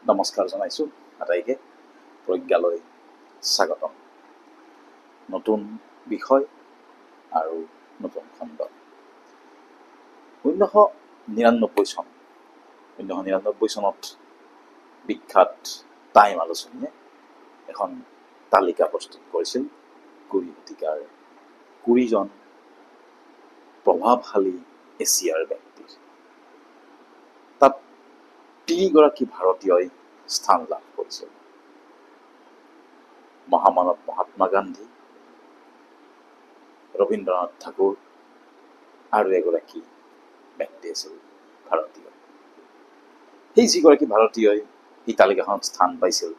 নমস্কাৰ জনাইছোঁ আটাইকে প্ৰজ্ঞালৈ স্বাগতম। নতুন বিষয় আৰু নতুন খণ্ড। 1999 চনত বিখ্যাত টাইম আলোচনীয়ে এখন তালিকা প্ৰস্তুত কৰিছিল 20 শতিকাৰ 20জন প্ৰভাৱশালী এছিয়াৰ ব্যক্তিৰ। তাত 3গৰাকী ভাৰতীয়ই স্থান লাভ কৰিছিল। মহামানৱ মহাত্মা গান্ধী, ৰবীন্দ্ৰনাথ ঠাকুৰ আৰু এগৰাকী ব্যক্তি আছিল ভাৰতীয়। সেই যিগৰাকী ভাৰতীয়ই এই তালিকাখনত স্থান পাইছিল,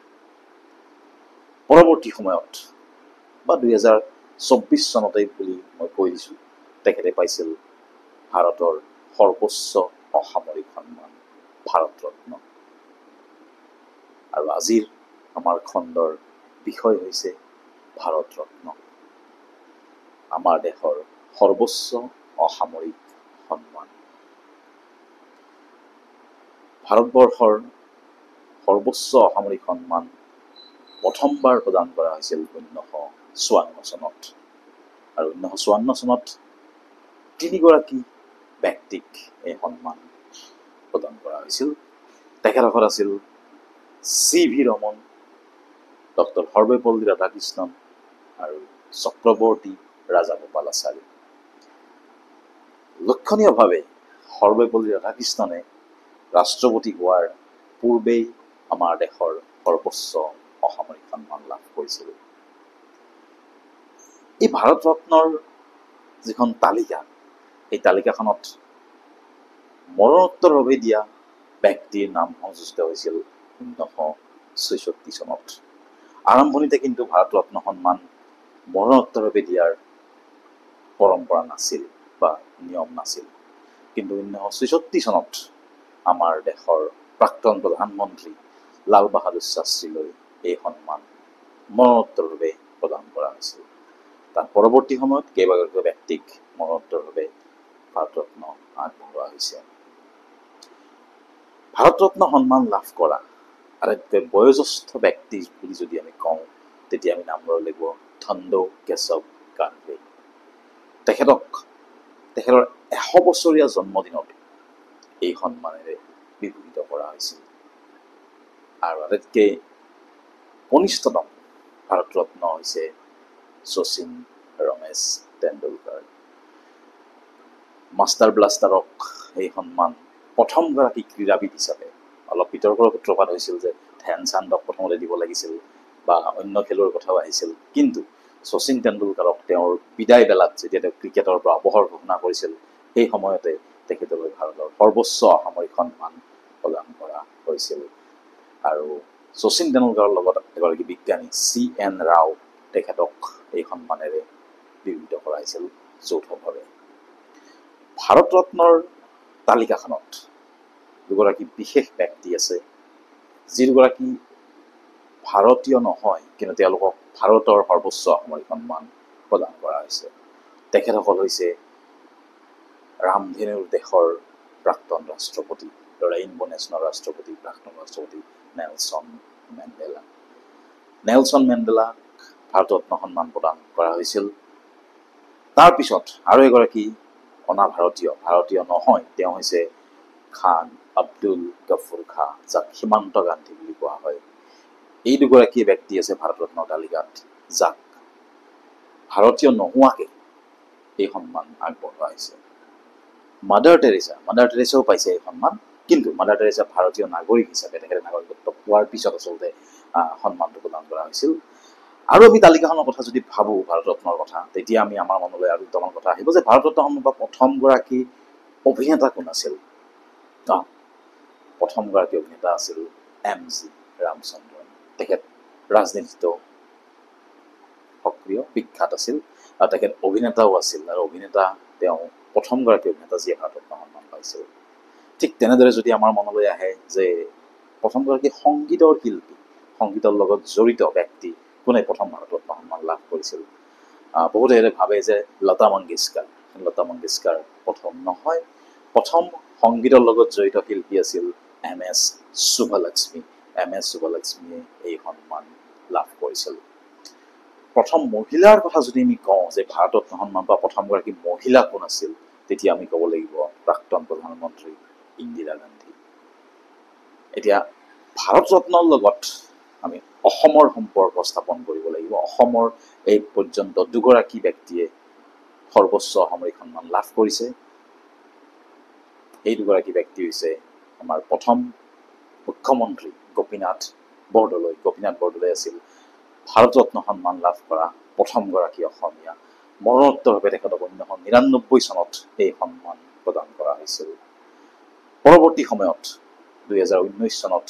পৰৱৰ্তী সময়ত বা 2024 চনতেই বুলি মই কৈ দিছোঁ, তেখেতে পাইছিল ভাৰতৰ সৰ্বোচ্চ অসামৰিক সন্মান ভাৰত ৰত্ন। আৰু আজিৰ আমাৰ খণ্ডৰ বিষয় হৈছে ভাৰত ৰত্ন, আমাৰ দেশৰ সৰ্বোচ্চ অসামৰিক সন্মান। ভাৰতবৰ্ষৰ সৰ্বোচ্চ অসামৰিক সন্মান প্ৰথমবাৰ প্ৰদান কৰা হৈছিল 1954 চনত। আৰু 1954 চনত 3গৰাকী ব্যক্তিক এই সন্মান প্ৰদান কৰা হৈছিল। তেখেতসকল আছিল CV ৰমন, ডক্টৰ সৰ্বেপল্লী ৰাধাকৃষ্ণন আৰু চক্ৰৱৰ্তী ৰাজাগোপালাচাৰী। লক্ষণীয়ভাৱে সৰ্বেপল্লী ৰাধাকৃষ্ণনে ৰাষ্ট্ৰপতি হোৱাৰ পূৰ্বেই আমাৰ দেশৰ সৰ্বোচ্চ অসামৰিক সন্মান লাভ কৰিছিল। এই ভাৰত ৰত্নৰ যিখন তালিকা, এই তালিকাখনত মৰণোত্তৰভাৱে দিয়া ব্যক্তিৰ নাম সংযোজিত হৈছিল 1966 চনত। আৰম্ভণিতে কিন্তু ভাৰত ৰত্ন সন্মান মৰণোত্তৰভাৱে দিয়াৰ পৰম্পৰা নাছিল বা নিয়ম নাছিল। কিন্তু 1966 চনত আমাৰ দেশৰ প্ৰাক্তন প্ৰধানমন্ত্ৰী লাল বাহাদুৰ শাস্ত্ৰীলৈ এই সন্মান মৰণোত্তৰভাৱে প্ৰদান কৰা হৈছিল। তাৰ পৰৱৰ্তী সময়ত কেইবাগৰাকীও ব্যক্তিক মৰণোত্তৰভাৱে ভাৰত ৰত্ন আগবঢ়োৱা হৈছে। ভাৰত ৰত্ন সন্মান লাভ কৰা আটাইতকৈ বয়োজ্যেষ্ঠ ব্যক্তি বুলি যদি আমি কওঁ, তেতিয়া আমি নাম ল'ব লাগিব ধনন্দৰ কেশৱ কানড়ে। তেখেতৰ 100 বছৰীয়া জন্মদিনত এই সন্মানেৰে বিভূষিত কৰা হৈছিল। আৰু আটাইতকৈ কনিষ্ঠতম ভাৰত ৰত্ন হৈছে শচীন ৰমেশ তেণ্ডুলকাৰ। মাষ্টাৰ ব্লাষ্টাৰক এই সন্মান প্ৰথমগৰাকী ক্ৰীড়াবিদ হিচাপে, অলপ বিতৰ্কৰ সূত্ৰপাত হৈছিল যে ধ্যান চান্দক প্ৰথমতে দিব লাগিছিল বা অন্য খেলুৱৈৰ কথাও আহিছিল। কিন্তু শচীন তেণ্ডুলকাৰক তেওঁৰ বিদায় বেলাত যেতিয়া তেওঁ ক্ৰিকেটৰ পৰা অৱসৰ ঘোষণা কৰিছিল, সেই সময়তে তেখেতলৈ ভাৰতৰ সৰ্বোচ্চ অসামৰিক সন্মান প্ৰদান কৰা হৈছিল। আৰু শচীন তেণ্ডুলকাৰৰ লগত এগৰাকী বিজ্ঞানী CN ৰাও, তেখেতক এই সন্মানেৰে বিভূষিত কৰা হৈছিল যৌথভাৱে। ভাৰত ৰত্নৰ তালিকাখনত দুগৰাকী বিশেষ ব্যক্তি আছে, যি দুগৰাকী ভাৰতীয় নহয়, কিন্তু তেওঁলোকক ভাৰতৰ সৰ্বোচ্চ অসামৰিক সন্মান প্ৰদান কৰা হৈছে। তেখেতসকল হৈছে ৰামধেনুৰ দেশৰ প্ৰাক্তন ৰাষ্ট্ৰপতি, ৰেইনবো নেশ্যনৰ ৰাষ্ট্ৰপতি, প্ৰাক্তন ৰাষ্ট্ৰপতি Nelson Mandela. Nelson মেণ্ডেলাক Bharat Ratna সন্মান প্ৰদান কৰা হৈছিল। তাৰপিছত আৰু এগৰাকী অনা ভাৰতীয় নহয়, তেওঁ হৈছে খান আব্দুল গফুৰ খাঁ, যাক সীমান্ত গান্ধী বুলি কোৱা হয়। এই দুগৰাকী ব্যক্তি আছে ভাৰত ৰত্নৰ তালিকাত, যাক ভাৰতীয় নোহোৱাকে এই সন্মান আগবঢ়োৱা হৈছে। মাদাৰ টেৰেছাও পাইছে এই সন্মান, কিন্তু মাদাৰ টেৰেছা ভাৰতীয় নাগৰিক হিচাপে, তেখেতে নাগৰিকত্ব পোৱাৰ পিছত আচলতে সন্মানটো প্ৰদান কৰা হৈছিল। আৰু আমি তালিকাখনৰ কথা যদি ভাবোঁ, ভাৰত ৰত্নৰ কথা, তেতিয়া আমাৰ মনলৈ আৰু দুটামান কথা আহিব যে ভাৰত ৰত্ন সন্মান প্ৰথমগৰাকী অভিনেতা কোন আছিল। প্ৰথমগৰাকী অভিনেতা আছিল MG ৰামচন্দ্ৰন। তেখেত ৰাজনীতিতো সক্ৰিয়, বিখ্যাত আছিল, আৰু তেখেত অভিনেতাও আছিল। আৰু তেওঁ প্ৰথমগৰাকী অভিনেতা যিয়ে ভাৰত ৰত্ন সন্মান পাইছিল। ঠিক তেনেদৰে যদি আমাৰ মনলৈ আহে যে প্ৰথমগৰাকী সংগীতৰ শিল্পী, সংগীতৰ লগত জড়িত ব্যক্তি কোনে প্ৰথম ভাৰত ৰত্ন সন্মান লাভ কৰিছিল, বহুতে ভাবে যে লতা মংগেশকাৰ প্ৰথম নহয়। প্ৰথম সংগীতৰ লগত জড়িত শিল্পী আছিল MS শুভলক্ষ্মী, MS শুভলক্ষ্মীয়ে এই সন্মান লাভ কৰিছিল। প্ৰথম মহিলাৰ কথা যদি আমি কওঁ যে ভাৰত ৰত্ন সন্মান পোৱা প্ৰথমগৰাকী মহিলা কোন আছিল, তেতিয়া আমি ক'ব লাগিব প্ৰাক্তন প্ৰধানমন্ত্ৰী ইন্দিৰা গান্ধী। এতিয়া ভাৰত ৰত্নৰ লগত আমি অসমৰ সম্পৰ্ক স্থাপন কৰিব লাগিব। অসমৰ এই পৰ্যন্ত দুগৰাকী ব্যক্তিয়ে সৰ্বোচ্চ সামৰিক সন্মান লাভ কৰিছে। এই দুগৰাকী ব্যক্তি হৈছে আমাৰ প্ৰথম মুখ্যমন্ত্ৰী গোপীনাথ বৰদলৈ। গোপীনাথ বৰদলৈ আছিল ভাৰত ৰত্ন সন্মান লাভ কৰা প্ৰথমগৰাকী অসমীয়া। মৰণোত্তৰভাৱে তেখেতক 1999 চনত এই সন্মান প্ৰদান কৰা হৈছিল। পৰৱৰ্তী সময়ত 2019 চনত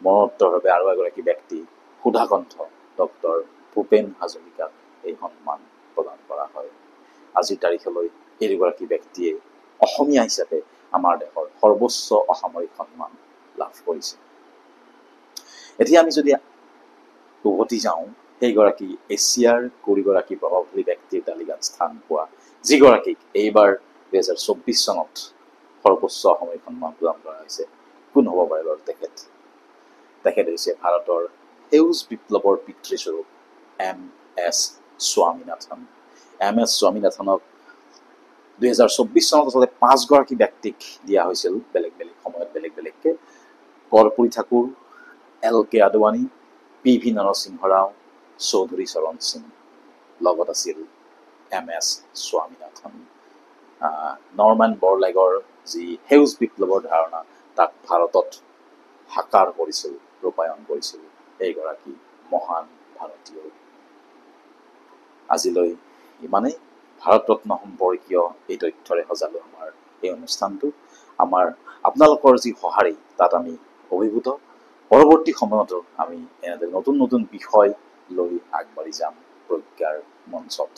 মৰণোত্তৰভাৱে আৰু এগৰাকী ব্যক্তি সুধাকণ্ঠ ডক্টৰ ভূপেন হাজৰিকাক এই সন্মান প্ৰদান কৰা হয়। আজিৰ তাৰিখলৈ এই দুগৰাকী ব্যক্তিয়ে অসমীয়া হিচাপে আমাৰ দেশৰ সৰ্বোচ্চ অসামৰিক সন্মান লাভ কৰিছে। এতিয়া আমি যদি উভতি যাওঁ সেইগৰাকী এছিয়াৰ কুৰিগৰাকী প্ৰভাৱশালী ব্যক্তিৰ তালিকাত স্থান পোৱা যিগৰাকীক এইবাৰ 2024 চনত সৰ্বোচ্চ অসামৰিক সন্মান প্ৰদান কৰা হৈছে, কোন হ'ব পাৰে বাৰু তেখেত? তেখেত হৈছে ভাৰতৰ সেউজ বিপ্লৱৰ পিতৃস্বৰূপ MS স্বামীনাথন। MS স্বামীনাথনক 2024 চনত আচলতে 5গৰাকী ব্যক্তিক দিয়া হৈছিল, বেলেগ বেলেগ সময়ত বেলেগ বেলেগকে। কৰ্পূৰী ঠাকুৰ, LK আদৱানী, PV নৰসিংহ ৰাও, চৌধুৰী চৰণ সিং, লগত আছিল MS স্বামীনাথন। নৰমেন বৰলেগৰ যি সেউজ বিপ্লৱৰ ধাৰণা তাক ভাৰতত সাকাৰ কৰিছিল, ৰূপায়ণ কৰিছিল এইগৰাকী মহান ভাৰতীয়। আজিলৈ ইমানেই। ভাৰত ৰত্ন সম্পৰ্কীয় এই তথ্যৰে সজালো আমাৰ এই অনুষ্ঠানটো। আপোনালোকৰ যি সঁহাৰি তাত আমি অভিভূত। পৰৱৰ্তী সময়তো আমি এনেদৰে নতুন নতুন বিষয় লৈ আগবাঢ়ি যাম প্ৰজ্ঞাৰ মঞ্চত।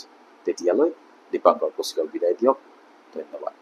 তেতিয়ালৈ দীপাংকৰ কৌশিকক বিদায় দিয়ক। ধন্যবাদ।